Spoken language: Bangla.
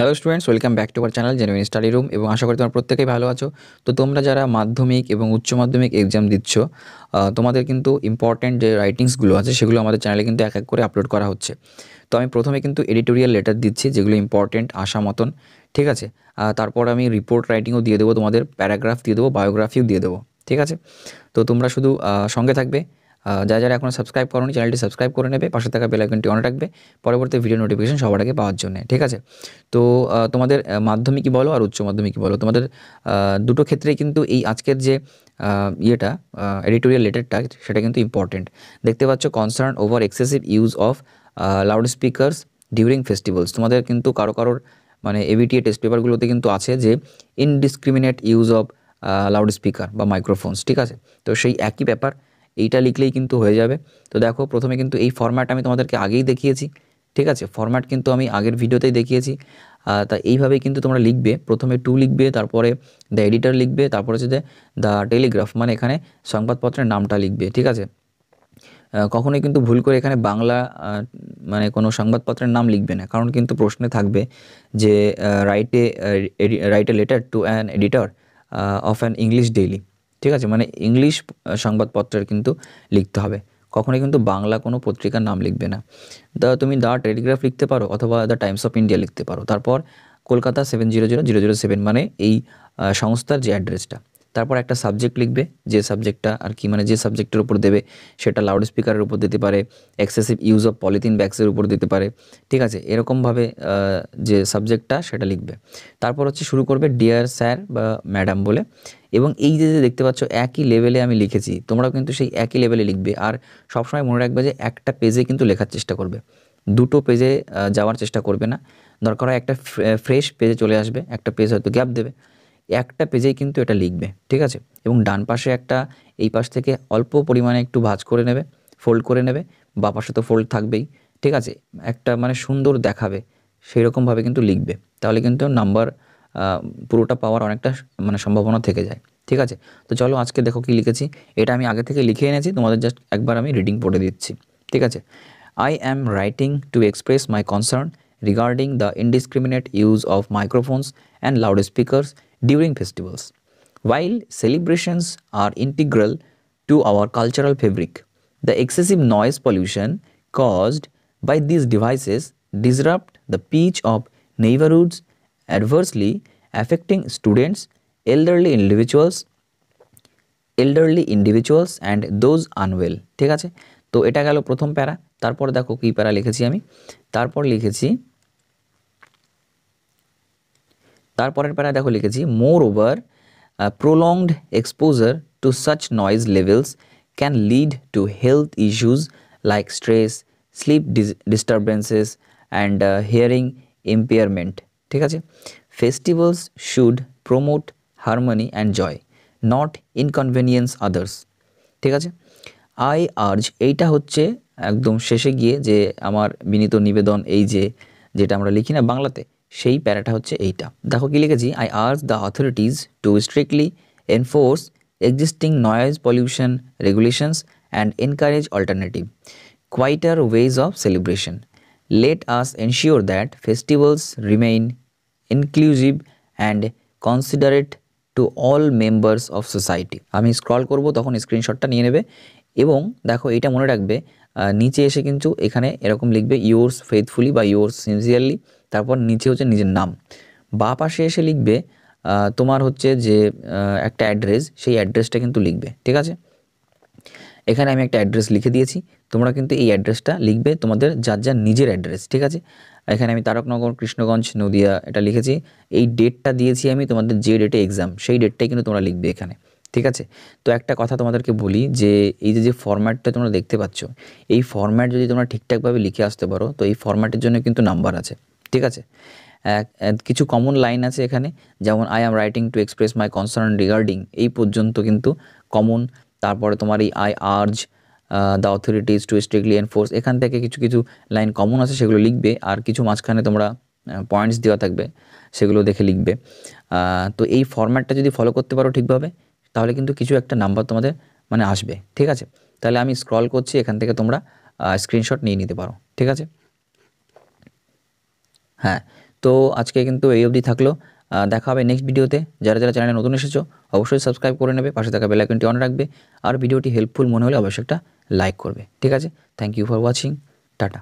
Hello students, welcome back to our channel genuine study room. এবং আশা করি তোমরা প্রত্যেকেই ভালো আছো। তো তোমরা যারা মাধ্যমিক এবং উচ্চ মাধ্যমিক এক্সাম দিচ্ছ, তোমাদের কিন্তু ইম্পর্ট্যান্ট যে রাইটিংসগুলো আছে সেগুলো আমাদের চ্যানেলে কিন্তু এক এক করে আপলোড করা হচ্ছে। তো আমি প্রথমে কিন্তু এডিটোরিয়াল লেটার দিচ্ছি যেগুলো ইম্পর্ট্যান্ট আসা মতন, ঠিক আছে। তারপর আমি রিপোর্ট রাইটিংও দিয়ে দেবো, তোমাদের প্যারাগ্রাফ দিয়ে দেবো, বায়োগ্রাফিও দিয়ে দেবো, ঠিক আছে। তো তোমরা শুধু সঙ্গে থাকবে। যারা যারা এখনও সাবস্ক্রাইব করোনি চ্যানেলটি সাবস্ক্রাইব করে নেবে, পাশে থাকা বেল আইকনটি অন রাখবে পরবর্তী ভিডিও নোটিফিকেশন সবার আগে পাওয়ার জন্য, ঠিক আছে। তো তোমাদের মাধ্যমিকই বলো আর উচ্চ মাধ্যমিকই বলো, তোমাদের দুটো ক্ষেত্রেই কিন্তু এই আজকের যে এডিটোরিয়াল লেটারটা সেটা কিন্তু ইম্পর্টেন্ট। দেখতে পাচ্ছ, concern over excessive use of loud speakers during festivals. তোমাদের কিন্তু কারোর মানে এবিটিএ টেস্ট পেপারগুলোতে কিন্তু আছে যে indiscriminate use of loud speaker বা মাইক্রোফোনস, ঠিক আছে। তো সেই একই ব্যাপার, এইটা লিখলেই কিন্তু হয়ে যাবে। তো দেখো, প্রথমে কিন্তু এই ফরম্যাট আমি তোমাদেরকে আগেই দেখিয়েছি, ঠিক আছে। ফরম্যাট কিন্তু আমি আগের ভিডিওতেই দেখিয়েছি। তা এইভাবেই কিন্তু তোমরা লিখবে, প্রথমে টু লিখবে, তারপরে দ্য এডিটর লিখবে, তারপরে হচ্ছে দ্য টেলিগ্রাফ, মানে এখানে সংবাদপত্রের নামটা লিখবে, ঠিক আছে। কখনোই কিন্তু ভুল করে এখানে বাংলা মানে কোনো সংবাদপত্রের নাম লিখবে না, কারণ কিন্তু প্রশ্নে থাকবে যে write a letter to an editor of an English daily, ঠিক আছে। মানে ইংলিশ সংবাদপত্রের কিন্তু লিখতে হবে, কখনোই কিন্তু বাংলা কোনো পত্রিকার নাম লিখবে না। তুমি দ্য টেলিগ্রাফ লিখতে পারো অথবা দ্য টাইমস অফ ইন্ডিয়া লিখতে পারো। তারপর কলকাতা 700007, মানে এই সংস্থার যে অ্যাড্রেসটা। তারপর একটা সাবজেক্ট লিখবে, যে সাবজেক্টটা আর কি, মানে যে সাবজেক্টের উপর দেবে সেটা লাউড স্পিকারের উপর দিতে পারে, এক্সেসিভ ইউজ অফ পলিথিন ব্যাগসের উপর দিতে পারে, ঠিক আছে। এরকমভাবে যে সাবজেক্টটা সেটা লিখবে। তারপর হচ্ছে শুরু করবে ডিয়ার স্যার বা ম্যাডাম বলে। এবং এই যে দেখতে পাচ্ছ একই লেভেলে আমি লিখেছি, তোমরাও কিন্তু সেই একই লেভেলে লিখবে। আর সবসময় মনে রাখবে যে একটা পেজে কিন্তু লেখার চেষ্টা করবে, দুটো পেজে যাওয়ার চেষ্টা করবে না। দরকার হয় একটা ফ্রেশ পেজে চলে আসবে, একটা পেজ হয়তো গ্যাপ দেবে, একটা পেজেই কিন্তু এটা লিখবে, ঠিক আছে। এবং ডান পাশে একটা, এই পাশ থেকে অল্প পরিমাণে একটু ভাঁজ করে নেবে, ফোল্ড করে নেবে, বা পাশে তো ফোল্ড থাকবেই, ঠিক আছে। একটা মানে সুন্দর দেখাবে সেই রকমভাবে কিন্তু লিখবে, তাহলে কিন্তু নাম্বার পুরোটা পাওয়ার অনেকটা মানে সম্ভাবনা থেকে যায়, ঠিক আছে। তো চলো আজকে দেখো কি লিখেছি। এটা আমি আগে থেকে লিখে এনেছি, তোমাদের জাস্ট একবার আমি রিডিং পড়ে দিচ্ছি, ঠিক আছে। I am writing to express my concern regarding the indiscriminate use of microphones and loudspeakers during festivals. While celebrations are integral to our cultural fabric, the excessive noise pollution caused by these devices disrupt the peace of neighborhoods, adversely affecting students, elderly individuals and those unwell, ঠিক আছে। তো এটা গেল প্রথম প্যারা। তারপর দেখো কি প্যারা লিখেছি আমি। তারপর লিখেছি, তারপরের প্যারা দেখো লিখেছি, মোর over prolonged exposure to such noise levels can lead to health issues like stress, sleep disturbances and hearing impairment, ঠিক আছে। Festivals should promote harmony and joy, not inconvenience others, ঠিক আছে। আই আর্জ, এইটা হচ্ছে একদম শেষে গিয়ে যে আমার বিনীত নিবেদন, এই যে যেটা আমরা লিখি না বাংলাতে, সেই প্যারাটা হচ্ছে এইটা। দেখো কি লিখেছি, I urge the authorities to strictly enforce existing noise pollution regulations and encourage alternative quieter ways of celebration. Let us ensure that festivals remain inclusive and considerate to all members of society. আমি স্ক্রল করব, তখন স্ক্রিনশটটা নিয়ে নেবে। এবং দেখো এটা মনে রাখবে, নিচে এসে কিন্তু এখানে এরকম লিখবে ইয়োর্স ফেথফুলি বা ইয়োর্স সিনসিয়ারলি, তারপর নিচে হচ্ছে নিজের নাম। বা পাশে এসে লিখবে তোমার হচ্ছে যে একটা অ্যাড্রেস, সেই অ্যাড্রেসটা কিন্তু লিখবে, ঠিক আছে। এখানে আমি একটা অ্যাড্রেস লিখে দিয়েছি, তোমরা কিন্তু এই অ্যাড্রেসটা লিখবে তোমাদের যার যার নিজের অ্যাড্রেস, ঠিক আছে। এখানে আমি তারকনগর, কৃষ্ণগঞ্জ, নদিয়া এটা লিখেছি। এই ডেটটা দিয়েছি আমি, তোমাদের যে ডেটে এক্সাম সেই ডেটটাই কিন্তু তোমরা লিখবে এখানে, ঠিক আছে। তো একটা কথা তোমাদেরকে বলি, যে এই যে ফরম্যাটটা তোমরা দেখতে পাচ্ছ, এই ফরম্যাট যদি তোমরা ঠিকঠাকভাবে লিখে আসতে পারো, তো এই ফরম্যাটের জন্য কিন্তু নাম্বার আছে, ঠিক আছে। কিছু কমন লাইন আছে এখানে, যেমন I am writing to express my concern regarding, এই পর্যন্ত কিন্তু কমন। তারপরে তোমার এই I urge the authorities to strictly enforce, এখান থেকে কিছু কিছু লাইন কমন আছে সেগুলো লিখবে, আর কিছু মাঝখানে তোমরা পয়েন্টস দেওয়া থাকবে সেগুলো দেখে লিখবে। তো এই ফরম্যাটটা যদি ফলো করতে পারো ঠিকভাবে, তাহলে কিন্তু কিছু একটা নাম্বার তোমাদের মানে আসবে, ঠিক আছে। তাহলে আমি স্ক্রল করছি, এখান থেকে তোমরা স্ক্রিনশট নিয়ে নিতে পারো, ঠিক আছে। হ্যাঁ, তো আজকে কিন্তু এই অবধি থাকলো। দেখা হবে নেক্সট ভিডিওতে। যারা যারা চ্যানেলে নতুন এসেছো অবশ্যই সাবস্ক্রাইব করে নেবে, পাশে থাকা বেল আইকনটি অন রাখবে, আর ভিডিওটি হেল্পফুল মনে হলে অবশ্যই একটা লাইক করবে। ঠিক আছে, thank you for watching, tata.